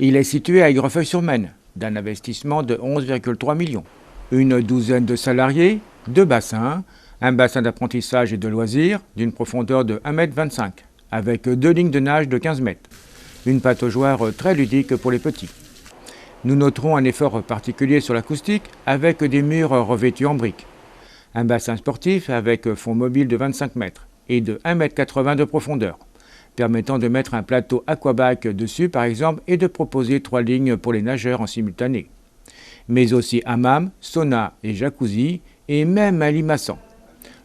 Il est situé à Aigrefeuille-sur-Maine, d'un investissement de 11,3 millions. Une douzaine de salariés, 2 bassins, un bassin d'apprentissage et de loisirs d'une profondeur de 1,25 m, avec 2 lignes de nage de 15 mètres. Une pataugeoire très ludique pour les petits. Nous noterons un effort particulier sur l'acoustique avec des murs revêtus en briques. Un bassin sportif avec fond mobile de 25 mètres et de 1,80 m de profondeur, permettant de mettre un plateau aquabac dessus par exemple et de proposer 3 lignes pour les nageurs en simultané. Mais aussi hammam, sauna et jacuzzi et même un limaçon.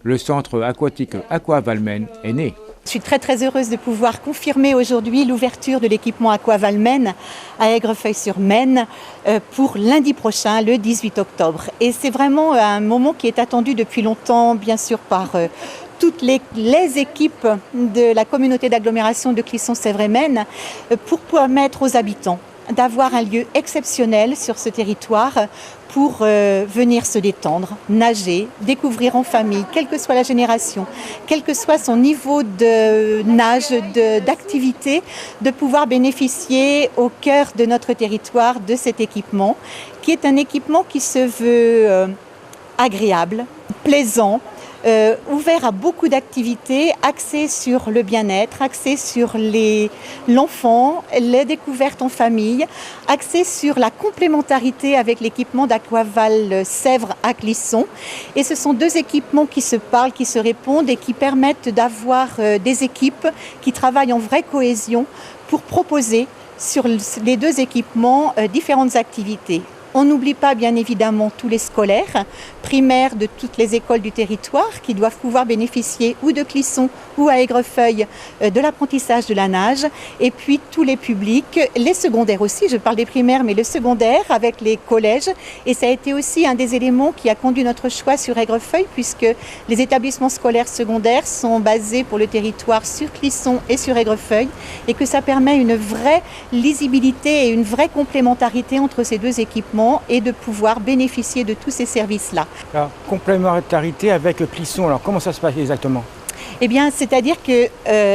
Le centre aquatique Aquavalmen est né. Je suis très heureuse de pouvoir confirmer aujourd'hui l'ouverture de l'équipement Aquavalmen à Aigrefeuille-sur-Maine pour lundi prochain, le 18 octobre. Et c'est vraiment un moment qui est attendu depuis longtemps, bien sûr, par toutes les équipes de la communauté d'agglomération de Clisson-Sèvres-et-Maine pour permettre aux habitants d'avoir un lieu exceptionnel sur ce territoire pour venir se détendre, nager, découvrir en famille, quelle que soit la génération, quel que soit son niveau de nage, d'activité, de pouvoir bénéficier au cœur de notre territoire de cet équipement, qui est un équipement qui se veut agréable, plaisant, ouvert à beaucoup d'activités, axé sur le bien-être, axé sur l'enfant, les découvertes en famille, axé sur la complémentarité avec l'équipement d'Aquaval Sèvres à Clisson. Et ce sont 2 équipements qui se parlent, qui se répondent et qui permettent d'avoir des équipes qui travaillent en vraie cohésion pour proposer sur les 2 équipements différentes activités. On n'oublie pas bien évidemment tous les scolaires, primaires de toutes les écoles du territoire qui doivent pouvoir bénéficier ou de Clisson ou à Aigrefeuille de l'apprentissage de la nage. Et puis tous les publics, les secondaires aussi, je parle des primaires mais le secondaire avec les collèges. Et ça a été aussi un des éléments qui a conduit notre choix sur Aigrefeuille puisque les établissements scolaires secondaires sont basés pour le territoire sur Clisson et sur Aigrefeuille et que ça permet une vraie lisibilité et une vraie complémentarité entre ces 2 équipements et de pouvoir bénéficier de tous ces services-là. Alors, complémentarité avec Clisson, alors comment ça se passe exactement ? Eh bien, c'est-à-dire que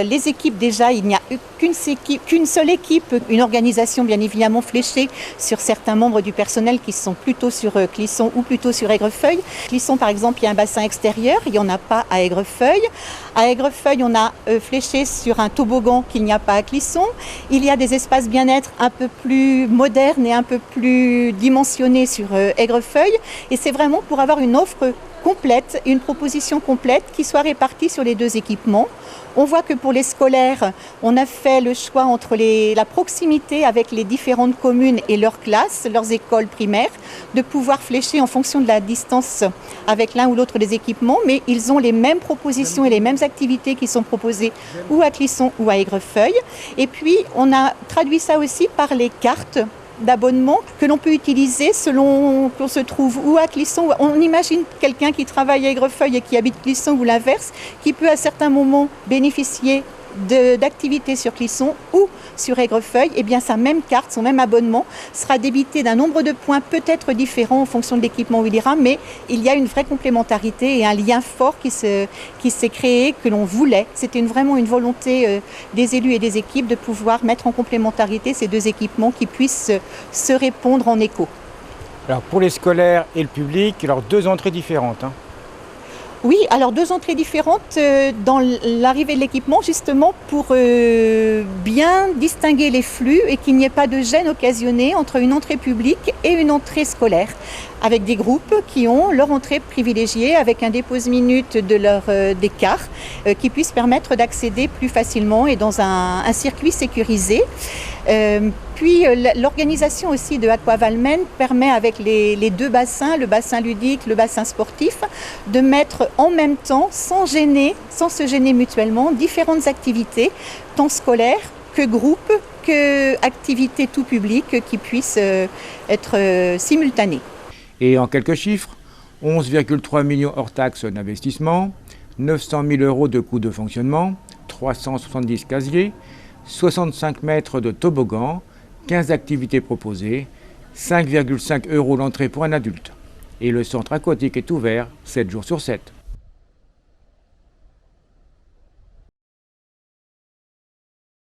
les équipes, déjà, il n'y a qu'une seule équipe, une organisation bien évidemment fléchée sur certains membres du personnel qui sont plutôt sur Clisson ou plutôt sur Aigrefeuille. Clisson, par exemple, il y a un bassin extérieur, il n'y en a pas à Aigrefeuille. À Aigrefeuille, on a fléché sur un toboggan qu'il n'y a pas à Clisson. Il y a des espaces bien-être un peu plus modernes et un peu plus dimensionnés sur Aigrefeuille. Et c'est vraiment pour avoir une offre complète, une proposition complète qui soit répartie sur les 2 équipements. On voit que pour les scolaires, on a fait le choix entre la proximité avec les différentes communes et leurs classes, leurs écoles primaires, de pouvoir flécher en fonction de la distance avec l'un ou l'autre des équipements, mais ils ont les mêmes propositions et les mêmes activités qui sont proposées ou à Clisson ou à Aigrefeuille. Et puis, on a traduit ça aussi par les cartes d'abonnement que l'on peut utiliser selon qu'on se trouve ou à Clisson. On imagine quelqu'un qui travaille à Aigrefeuille et qui habite Clisson ou l'inverse, qui peut à certains moments bénéficier d'activités sur Clisson ou sur Aigrefeuille. Et bien sa même carte, son même abonnement sera débité d'un nombre de points peut-être différents en fonction de l'équipement où il ira, mais il y a une vraie complémentarité et un lien fort qui s'est créé, que l'on voulait. C'était vraiment une volonté des élus et des équipes de pouvoir mettre en complémentarité ces 2 équipements qui puissent se répondre en écho. Alors pour les scolaires et le public, alors 2 entrées différentes. Oui, alors 2 entrées différentes dans l'arrivée de l'équipement, justement pour bien distinguer les flux et qu'il n'y ait pas de gêne occasionnée entre une entrée publique et une entrée scolaire, avec des groupes qui ont leur entrée privilégiée avec un dépose-minute de leur d'écart qui puisse permettre d'accéder plus facilement et dans un circuit sécurisé. Puis l'organisation aussi de Aquavalmen permet avec les 2 bassins, le bassin ludique, le bassin sportif, de mettre en même temps, sans se gêner mutuellement, différentes activités, tant scolaires que groupes, que activités tout public qui puissent être simultanées. Et en quelques chiffres, 11,3 millions hors taxes d'investissement, 900 000 € de coûts de fonctionnement, 370 casiers, 65 mètres de toboggan, 15 activités proposées, 5,5 € l'entrée pour un adulte. Et le centre aquatique est ouvert 7 jours sur 7.